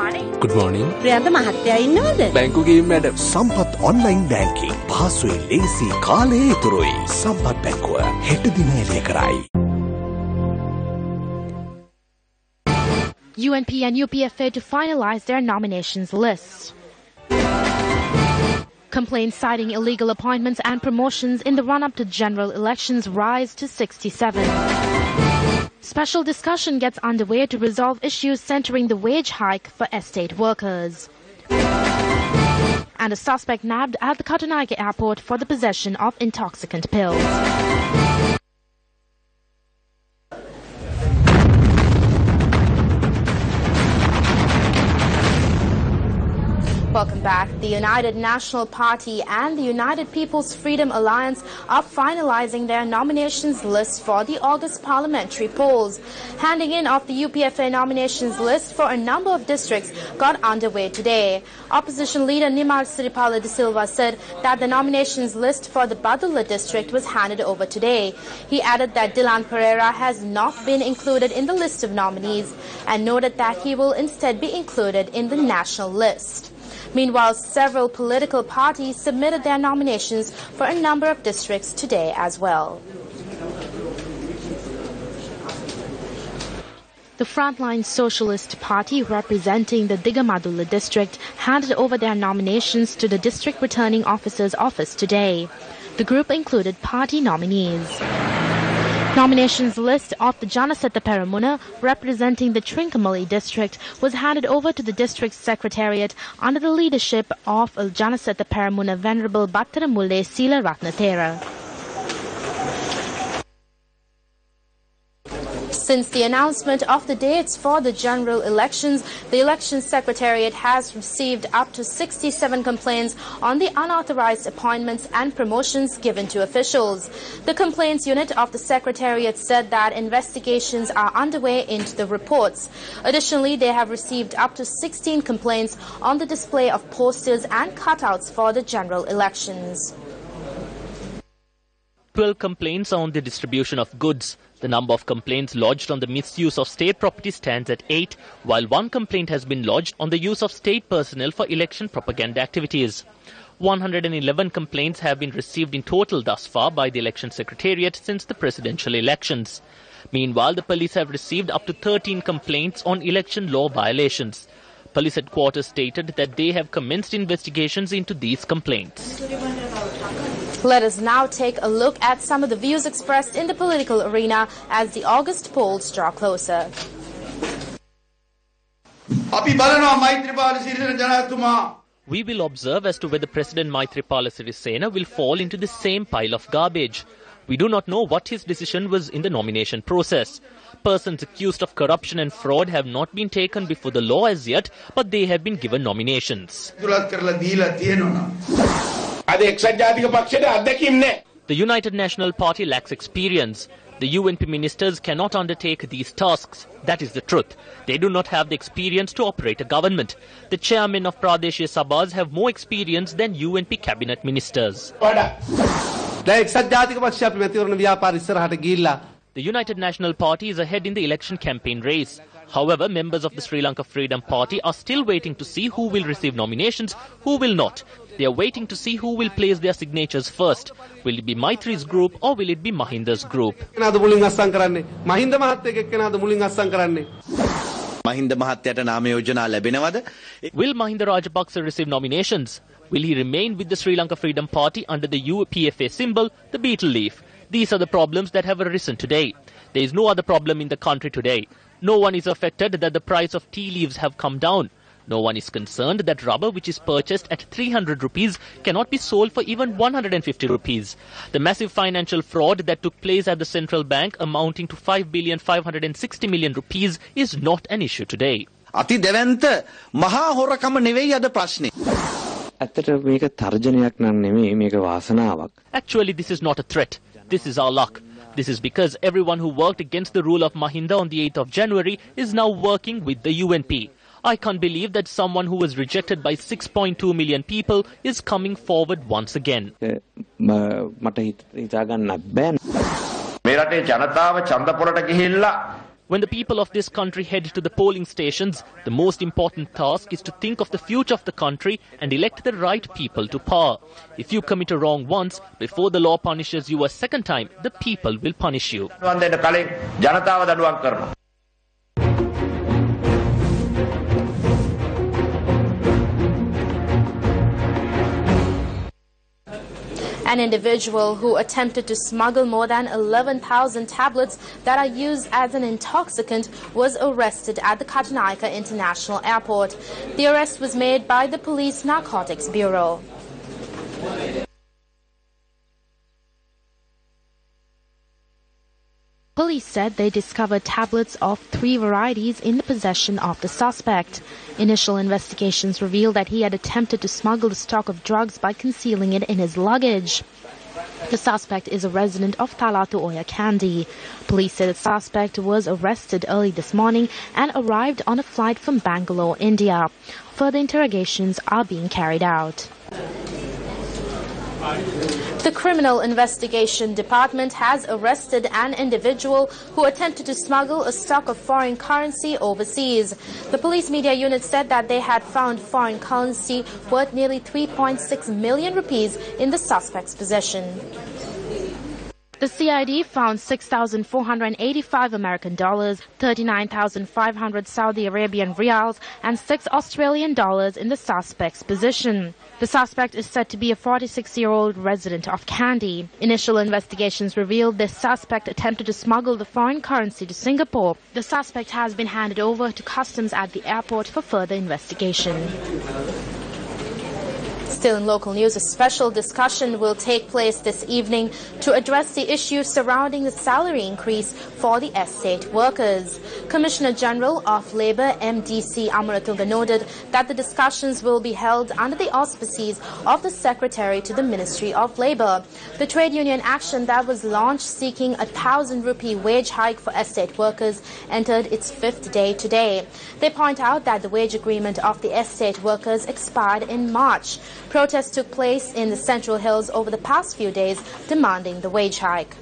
Good morning. Priyantha මහත්තයා ඉන්නවද? බැංකු ගිහින් මැඩම්. සම්පත් ඔන්ලයින් බැංකින් පහසුයි ලේසි කාලය ඉතුරුයි. සම්පත් බැංකුව හෙට දින එළිය කරයි. UNP and UPFA to finalize their nominations list. Complaints citing illegal appointments and promotions in the run-up to general elections rise to 67. Special discussion gets underway to resolve issues centering the wage hike for estate workers. And a suspect nabbed at the Katonaike airport for the possession of intoxicant pills. Welcome back. The United National Party and the United People's Freedom Alliance are finalizing their nominations list for the August parliamentary polls. Handing in of the UPFA nominations list for a number of districts got underway today. Opposition leader Nimal Siripala de Silva said that the nominations list for the Badula district was handed over today. He added that Dylan Pereira has not been included in the list of nominees and noted that he will instead be included in the national list. Meanwhile, several political parties submitted their nominations for a number of districts today as well. The Frontline Socialist Party, representing the Digamadula district, handed over their nominations to the district returning officer's office today. The group included party nominees. Nominations list of the Janasetta Peramuna, representing the Trincomalee district, was handed over to the district secretariat under the leadership of Janasetta Peramuna Venerable Battaramulle Sila Ratnathera. Since the announcement of the dates for the general elections, the Election Secretariat has received up to 67 complaints on the unauthorized appointments and promotions given to officials. The complaints unit of the Secretariat said that investigations are underway into the reports. Additionally, they have received up to 16 complaints on the display of posters and cutouts for the general elections. 12 complaints on the distribution of goods. The number of complaints lodged on the misuse of state property stands at 8, while 1 complaint has been lodged on the use of state personnel for election propaganda activities. 111 complaints have been received in total thus far by the Election Secretariat since the presidential elections. Meanwhile, the police have received up to 13 complaints on election law violations. Police headquarters stated that they have commenced investigations into these complaints. Let us now take a look at some of the views expressed in the political arena as the August polls draw closer. We will observe as to whether President Maithripala Sirisena will fall into the same pile of garbage. We do not know what his decision was in the nomination process. Persons accused of corruption and fraud have not been taken before the law as yet, but they have been given nominations. The United National Party lacks experience. The UNP ministers cannot undertake these tasks. That is the truth. They do not have the experience to operate a government. The chairmen of Pradeshia Sabhas have more experience than UNP cabinet ministers. The United National Party is ahead in the election campaign race. However, members of the Sri Lanka Freedom Party are still waiting to see who will receive nominations, who will not. They are waiting to see who will place their signatures first. Will it be Maitri's group or will it be Mahinda's group? Will Mahinda Rajapaksa receive nominations? Will he remain with the Sri Lanka Freedom Party under the UPFA symbol, the beetle leaf? These are the problems that have arisen today. There is no other problem in the country today. No one is affected that the price of tea leaves have come down. No one is concerned that rubber which is purchased at 300 rupees cannot be sold for even 150 rupees. The massive financial fraud that took place at the central bank amounting to 5,560,000,000 rupees is not an issue today. Actually, this is not a threat. This is our luck. This is because everyone who worked against the rule of Mahinda on the 8th of January is now working with the UNP. I can't believe that someone who was rejected by 6.2 million people is coming forward once again. When the people of this country head to the polling stations, the most important task is to think of the future of the country and elect the right people to power. If you commit a wrong once, before the law punishes you a second time, the people will punish you. An individual who attempted to smuggle more than 11,000 tablets that are used as an intoxicant was arrested at the Katunaika International Airport. The arrest was made by the Police Narcotics Bureau. Police said they discovered tablets of 3 varieties in the possession of the suspect. Initial investigations revealed that he had attempted to smuggle the stock of drugs by concealing it in his luggage. The suspect is a resident of Thalatu Oya Kandy. Police said the suspect was arrested early this morning and arrived on a flight from Bangalore, India. Further interrogations are being carried out. The Criminal Investigation Department has arrested an individual who attempted to smuggle a stock of foreign currency overseas. The police media unit said that they had found foreign currency worth nearly 3.6 million rupees in the suspect's possession. The CID found 6,485 American dollars, 39,500 Saudi Arabian riyals and 6 Australian dollars in the suspect's possession. The suspect is said to be a 46-year-old resident of Kandy. Initial investigations revealed this suspect attempted to smuggle the foreign currency to Singapore. The suspect has been handed over to customs at the airport for further investigation. Still in local news, a special discussion will take place this evening to address the issue surrounding the salary increase for the estate workers. Commissioner General of Labour MDC Amaratunga noted that the discussions will be held under the auspices of the Secretary to the Ministry of Labour. The trade union action that was launched seeking a 1,000 rupee wage hike for estate workers entered its 5th day today. They point out that the wage agreement of the estate workers expired in March. Protests took place in the Central Hills over the past few days, demanding the wage hike.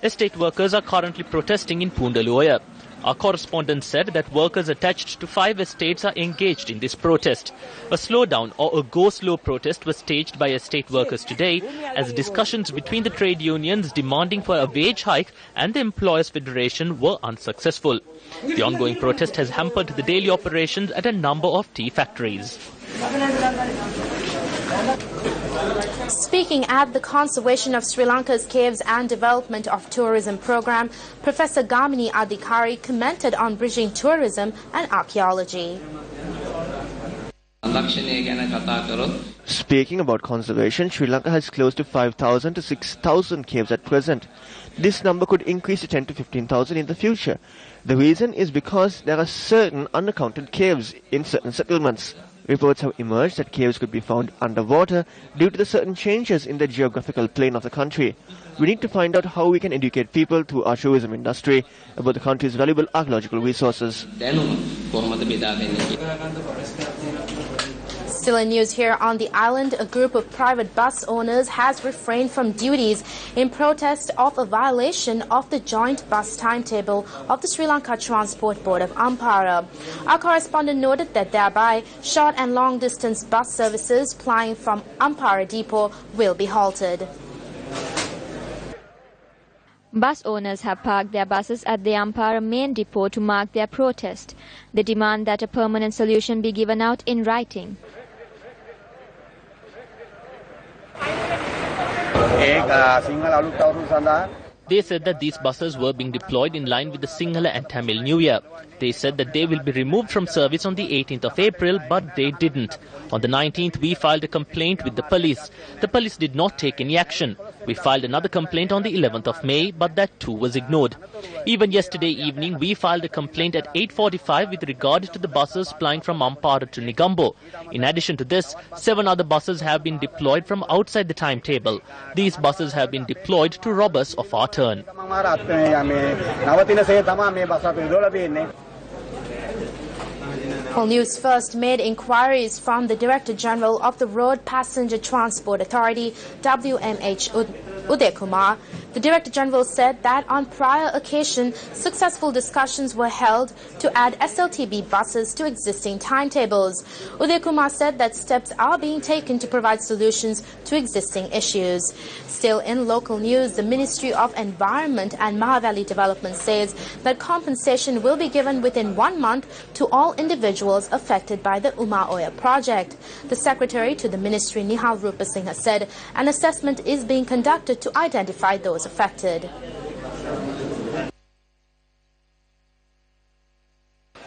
Estate workers are currently protesting in Pundaluoya. Our correspondent said that workers attached to 5 estates are engaged in this protest. A slowdown or a go-slow protest was staged by estate workers today as discussions between the trade unions demanding for a wage hike and the Employers' Federation were unsuccessful. The ongoing protest has hampered the daily operations at a number of tea factories. Speaking at the Conservation of Sri Lanka's Caves and Development of Tourism program, Professor Gamini Adhikari commented on bridging tourism and archaeology. Speaking about conservation, Sri Lanka has close to 5,000 to 6,000 caves at present. This number could increase to 10 to 15,000 in the future. The reason is because there are certain unaccounted caves in certain settlements. Reports have emerged that caves could be found underwater due to the certain changes in the geographical plane of the country. We need to find out how we can educate people through our tourism industry about the country's valuable archaeological resources. Still in news here on the island, a group of private bus owners has refrained from duties in protest of a violation of the joint bus timetable of the Sri Lanka Transport Board of Ampara. Our correspondent noted that thereby short and long distance bus services plying from Ampara Depot will be halted. Bus owners have parked their buses at the Ampara main depot to mark their protest. They demand that a permanent solution be given out in writing. They said that these buses were being deployed in line with the Sinhala and Tamil New Year. They said that they will be removed from service on the 18th of April, but they didn't. On the 19th, we filed a complaint with the police. The police did not take any action. We filed another complaint on the 11th of May, but that too was ignored. Even yesterday evening, we filed a complaint at 8:45 with regard to the buses plying from Ampara to Negombo. In addition to this, 7 other buses have been deployed from outside the timetable. These buses have been deployed to rob us of our turn. Well, Newsfirst made inquiries from the Director General of the Road Passenger Transport Authority, WMH Uday Kumar. The Director General said that on prior occasion, successful discussions were held to add SLTB buses to existing timetables. Uday Kumar said that steps are being taken to provide solutions to existing issues. Still in local news, the Ministry of Environment and Mahavali Development says that compensation will be given within 1 month to all individuals affected by the Uma Oya project. The Secretary to the Ministry, Nihal Rupasinghe, said an assessment is being conducted to identify those affected.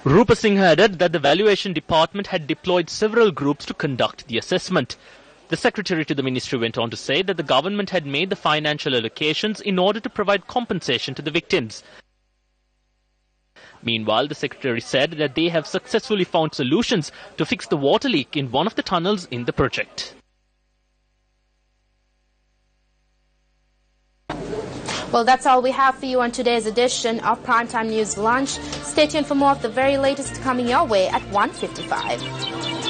Rupasinghe added that the valuation department had deployed several groups to conduct the assessment. The Secretary to the Ministry went on to say that the government had made the financial allocations in order to provide compensation to the victims. Meanwhile, the Secretary said that they have successfully found solutions to fix the water leak in one of the tunnels in the project. Well, that's all we have for you on today's edition of Primetime News Lunch. Stay tuned for more of the very latest coming your way at 1:55.